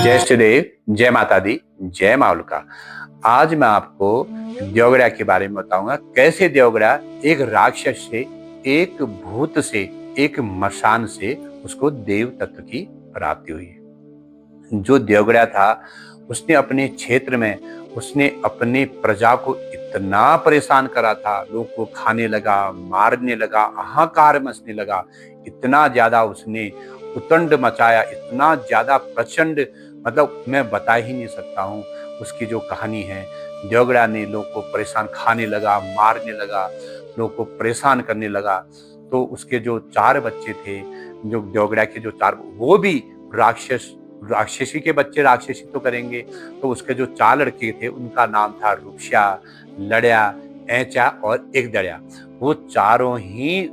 जय श्री देव, जय माता दी, जय माउलका। आज मैं आपको देवगड़ा के बारे में बताऊंगा। कैसे देवगड़ा एक राक्षस से, एक भूत से, एक मसान से उसको देव तत्व की प्राप्ति हुई। जो देवगड़ा था उसने अपने क्षेत्र में उसने अपने प्रजा को इतना परेशान करा था, लोग को खाने लगा, मारने लगा, हाहाकार मचने लगा। इतना ज्यादा उसने उतंड मचाया, इतना ज्यादा प्रचंड, मतलब मैं बता ही नहीं सकता हूँ उसकी जो कहानी है। देवगड़ा ने लोग को परेशान, खाने लगा, मारने लगा, लोग को परेशान करने लगा। तो उसके जो 4 बच्चे थे, जो देवगड़ा के जो 4, वो भी राक्षसी के बच्चे राक्षसी तो करेंगे। तो उसके जो 4 लड़के थे उनका नाम था रुपस्या, लड़या, ऐचा और एक दड़या। वो चारों ही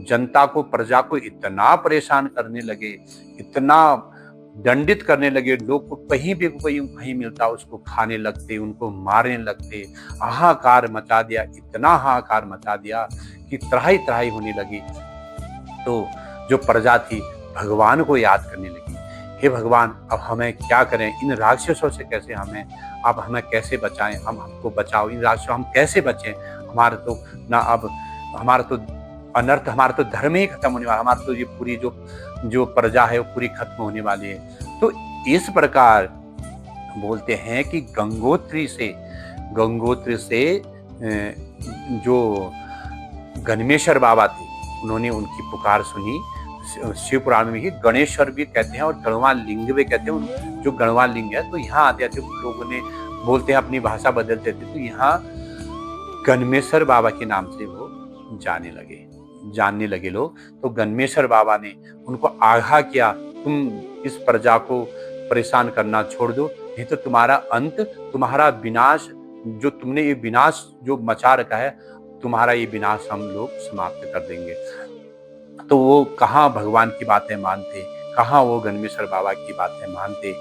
जनता को, प्रजा को इतना परेशान करने लगे, इतना दंडित करने लगे। लोग को कहीं भी कहीं मिलता उसको खाने लगते, उनको मारने लगते, हाहाकार मचा दिया। इतना हाहाकार मचा दिया कि त्राही त्राही होने लगी। तो जो प्रजा थी भगवान को याद करने लगी, हे भगवान अब हमें क्या करें, इन राक्षसों से कैसे आप हमें कैसे बचाएं, हमको बचाओ, इन राक्षसों हम कैसे बचें। हमारा तो ना अब हमारा तो अनर्थ, हमारा तो धर्म ही खत्म होने वाला, हमारा तो ये पूरी जो प्रजा है वो पूरी खत्म होने वाली है। तो इस प्रकार बोलते हैं कि गंगोत्री से जो गणमेश्वर बाबा थे उन्होंने उनकी पुकार सुनी। शिव पुराण में ही गणेश्वर भी कहते हैं और गणवान लिंग भी कहते हैं। जो गणवान लिंग है तो यहाँ आते आते लोगों ने बोलते हैं, अपनी भाषा बदलते थे, तो यहाँ गणमेश्वर बाबा के नाम से वो जानने लगे लोग। तो गणमेश्वर बाबा ने उनको आगाह किया, तुम इस प्रजा को परेशान करना छोड़ दो, नहीं तो तुम्हारा अंत, तुम्हारा विनाश, जो तुमने ये विनाश जो मचा रखा है, तुम्हारा ये विनाश हम लोग समाप्त कर देंगे। तो वो कहाँ भगवान की बातें मानते, कहाँ वो गणमेश्वर बाबा की बातें मानते।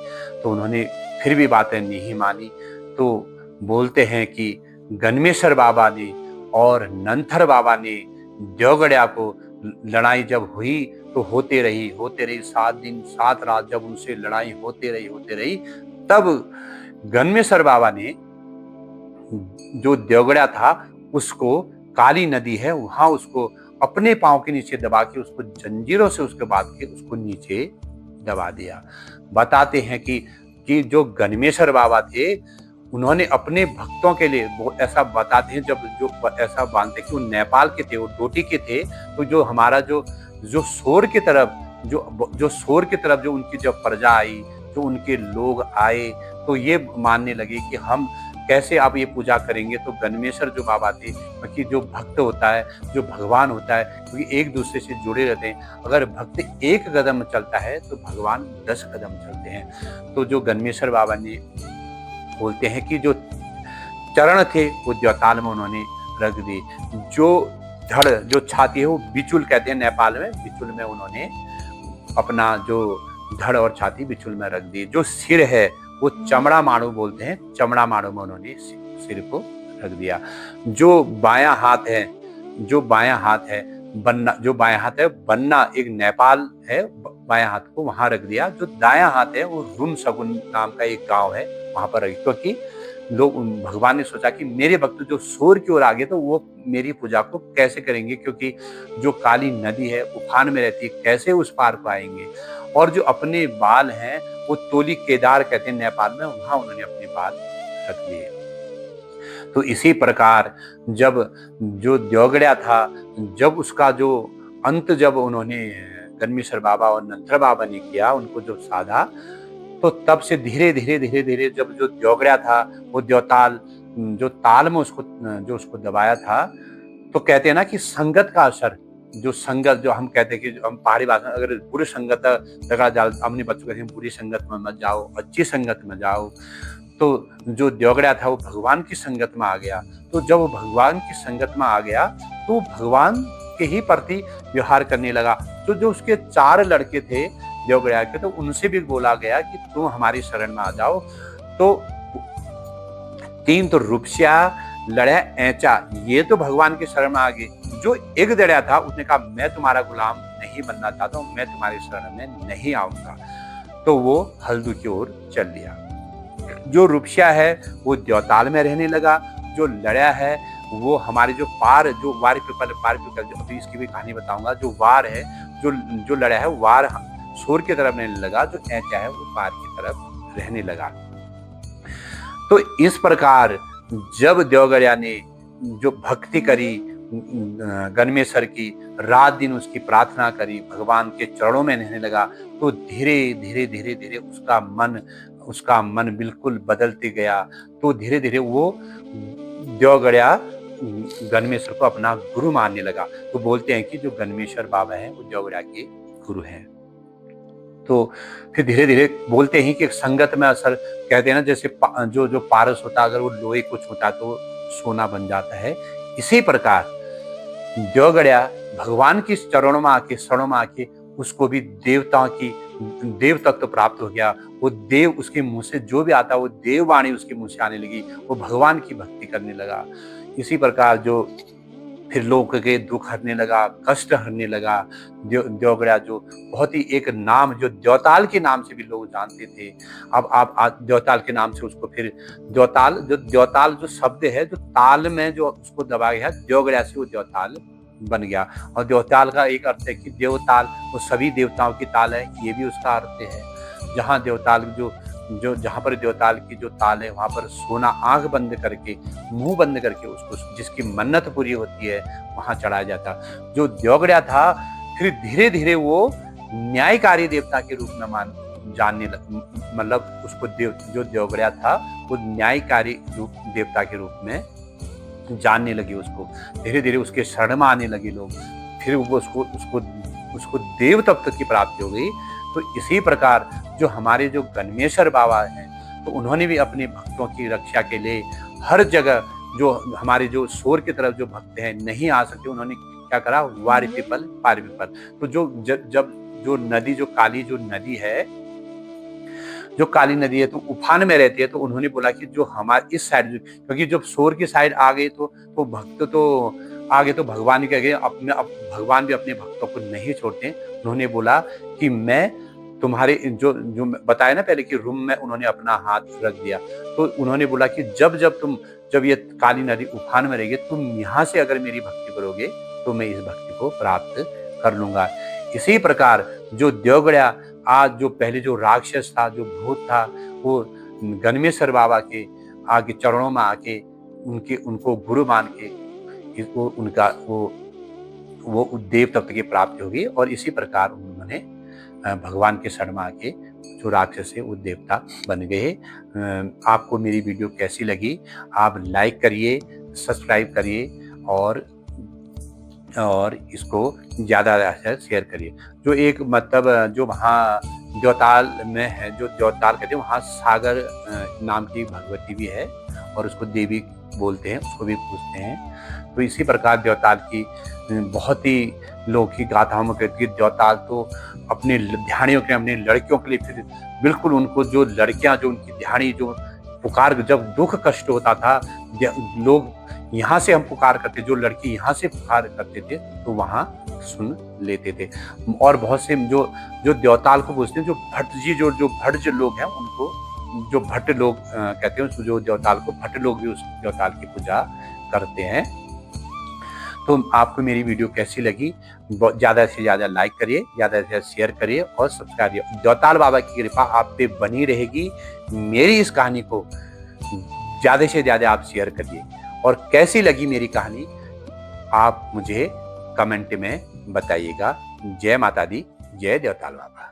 तो उन्होंने फिर भी बातें नहीं मानी। तो बोलते हैं कि गणमेश्वर बाबा ने और नंथर बाबा ने देवगड़ा को, लड़ाई जब हुई तो होते रही 7 दिन 7 रात, जब उनसे लड़ाई होते रही, तब गणमेश्वर बाबा ने जो देवगड़ा था उसको, काली नदी है वहां, उसको अपने पांव के नीचे दबा के, उसको जंजीरों से उसके बाद के उसको नीचे दबा दिया। बताते हैं कि जो गणमेश्वर बाबा थे उन्होंने अपने भक्तों के लिए, वो ऐसा बताते हैं, जब जो ऐसा मानते कि वो नेपाल के थे, वो डोटी के थे। तो जो हमारा जो सोर की तरफ जो उनकी जब प्रजा आई, जो उनके लोग आए, तो ये मानने लगे कि हम कैसे आप ये पूजा करेंगे। तो गणमेश्वर जो बाबा थे, क्योंकि जो भक्त होता है, जो भगवान होता है, क्योंकि एक दूसरे से जुड़े रहते हैं। अगर भक्त एक कदम चलता है तो भगवान 10 कदम चलते हैं। तो जो गणमेश्वर बाबा ने, बोलते हैं कि जो चरण थे वो द्योताल में उन्होंने रख दी। जो धड़, जो छाती है वो बिचुल कहते हैं नेपाल में, बिचुल में उन्होंने अपना जो धड़ और छाती बिचुल में रख दी। जो सिर है वो चमड़ा माड़ू बोलते हैं, चमड़ा माड़ू में उन्होंने सिर को रख दिया। जो बायां हाथ है बन्ना एक नेपाल है, बायां हाथ को वहां रख दिया। जो दायां हाथ है वो रूम सगुन नाम का एक गांव है, वहां पर रखी, क्योंकि लोग, भगवान ने सोचा कि मेरे भक्त जो सोर की ओर आगे तो वो मेरी पूजा को कैसे करेंगे, क्योंकि जो काली नदी है उफान में रहती है, कैसे उस पार को आएंगे। और जो अपने बाल हैं वो तोली केदार कहते हैं नेपाल में, वहां उन्होंने अपने बाल रख दिए। तो इसी प्रकार जब जो देवगड़ा था, जब उसका जो अंत, जब उन्होंने गणमेश्वर बाबा और नंथर बाबा ने किया, उनको जो साधा, तो तब से धीरे धीरे जब जो देवगड़ा था वो देवताल, जो ताल में उसको दबाया था। तो कहते हैं ना कि संगत का असर, जो हम कहते हैं कि हम पहाड़ी भाषा, अगर बुरी संगत लगा जाओ, अपने बच्चों को कहते हैं बुरी संगत में मत जाओ, अच्छी संगत में जाओ। तो जो देवगड़ा था वो भगवान की संगत में आ गया। तो जब वो भगवान की संगत में आ गया तो भगवान के ही प्रति व्यवहार करने लगा। तो जो उसके 4 लड़के थे देवगड़ा के, तो उनसे भी बोला गया कि तुम हमारी शरण में आ जाओ। तो 3 तो रुपस्या, लड़या, ऐचा, ये तो भगवान के शरण में आ गए। जो एक दड़या था उसने कहा मैं तुम्हारा गुलाम नहीं बनना चाहता हूँ, मैं तुम्हारी शरण में नहीं आऊंगा। तो वो हल्दू की ओर चल दिया। जो रुपसिया है वो देवताल में रहने लगा। जो लड़ा है वो हमारे जो वार पीपल जो अभी इसकी भी कहानी बताऊंगा। जो वार है, जो लड़ा है वार सोर की तरफ रहने लगा, जो ऐचा है वो पार की तरफ रहने लगा। तो इस प्रकार जब देवगढ़िया ने जो भक्ति करी गनमेसर की, रात दिन उसकी प्रार्थना करी, भगवान के चरणों में रहने लगा, तो धीरे धीरे उसका मन बिल्कुल बदलते गया। तो धीरे धीरे वो देवगढ़िया गनमेसर को अपना गुरु मानने लगा। तो बोलते हैं कि जो गनमेसर बाबा है वो देवगढ़िया के गुरु हैं। तो फिर धीरे धीरे बोलते हैं कि एक संगत में असर, कहते हैं ना जैसे जो पारस होता, अगर वो लोहे को छूता तो सोना बन जाता है। इसी प्रकार देवगढ़िया भगवान की चरणों में आके, शरणों में आके उसको भी देव तत्व प्राप्त हो गया। वो देव उसके मुंह से जो भी आता वो देववाणी उसके मुंह से आने लगी। वो भगवान की भक्ति करने लगा। इसी प्रकार जो फिर लोगों के दुख हरने लगा, कष्ट हरने लगा। देवगढ़िया जो बहुत ही एक नाम, जो देवताल के नाम से भी लोग जानते थे, अब आप देवताल के नाम से उसको फिर देवताल जो शब्द है, जो ताल में जो उसको दबाया गया, देवगढ़िया से वो देवताल बन गया। और देवताल का एक अर्थ है कि देवताल वो सभी देवताओं की ताल है, ये भी उसका अर्थ है। जहाँ देवताल जहाँ पर देवताल की जो ताल है वहां पर सोना आंख बंद करके, मुंह बंद करके उसको, जिसकी मन्नत पूरी होती है, वहां चढ़ाया जाता। जो देवगढ़िया था फिर धीरे धीरे वो न्यायकारी देवता के रूप में जानने मतलब उसको जो देवगढ़िया था वो न्यायकारी देवता के रूप में जानने लगे। उसको धीरे धीरे उसके शरण में आने लगे लोग। फिर वो उसको देव तत्व की प्राप्ति हो गई। तो इसी प्रकार जो हमारे जो गनमेसर बाबा हैं, तो उन्होंने भी अपने भक्तों की रक्षा के लिए हर जगह, जो हमारे जो सोर की तरफ जो भक्त हैं नहीं आ सकते, उन्होंने क्या करा, वार पीपल पार पीपल। तो जब जो नदी, जो काली नदी है तो उफान में रहती है, तो उन्होंने बोला कि जो हमारे इस साइड, क्योंकि जब सोर की साइड आ गए तो भक्त तो आगे, तो भगवान के आगे भगवान भी अपने भक्तों को नहीं छोड़ते। उन्होंने बोला कि मैं तुम्हारे जो बताया ना पहले कि रूम में उन्होंने अपना हाथ रख दिया। तो उन्होंने बोला कि जब ये काली नदी उफान में रहेगी, तुम यहाँ से अगर मेरी भक्ति करोगे तो मैं इस भक्ति को प्राप्त कर लूंगा। इसी प्रकार जो देवगढ़िया आज जो पहले जो राक्षस था, जो भूत था, वो गनमेसर बाबा के आगे चरणों में आके उनको गुरु मान के वो देव तत्व की प्राप्ति होगी। और इसी प्रकार उन्होंने भगवान के शरण में आके जो राक्षस है वो देवता बन गए। आपको मेरी वीडियो कैसी लगी? आप लाइक करिए, सब्सक्राइब करिए और इसको ज़्यादा शेयर करिए। जो एक मतलब जो वहाँ देवताल में है, जो देवताल कहते हैं, वहाँ सागर नाम की भगवती भी है और उसको देवी बोलते हैं, उसको भी पूछते हैं। तो इसी प्रकार देवताल की बहुत ही लौकिक गाथाओं में कहती है। देवताल तो अपने ध्यानियों के, अपने लड़कियों के लिए, फिर बिल्कुल उनको जो लड़कियां, जो उनकी ध्यानी जो पुकार, जब दुख कष्ट होता था, लोग यहाँ से हम पुकार करते, जो लड़की यहाँ से पुकार करते थे तो वहाँ सुन लेते थे। और बहुत से जो देवताल को पूछते हैं, जो भट्ट जी, जो भट्ट लोग हैं, उनको जो भट्ट लोग कहते हैं, जो देवताल को भट्ट लोग भी उस देवताल की पूजा करते हैं। तो आपको मेरी वीडियो कैसी लगी? ज़्यादा से ज़्यादा लाइक करिए, ज़्यादा से ज़्यादा शेयर करिए और सब्सक्राइब करिए। देवताल बाबा की कृपा आप पे बनी रहेगी। मेरी इस कहानी को ज़्यादा से ज़्यादा आप शेयर करिए। और कैसी लगी मेरी कहानी आप मुझे कमेंट में बताइएगा। जय माता दी, जय देवताल बाबा।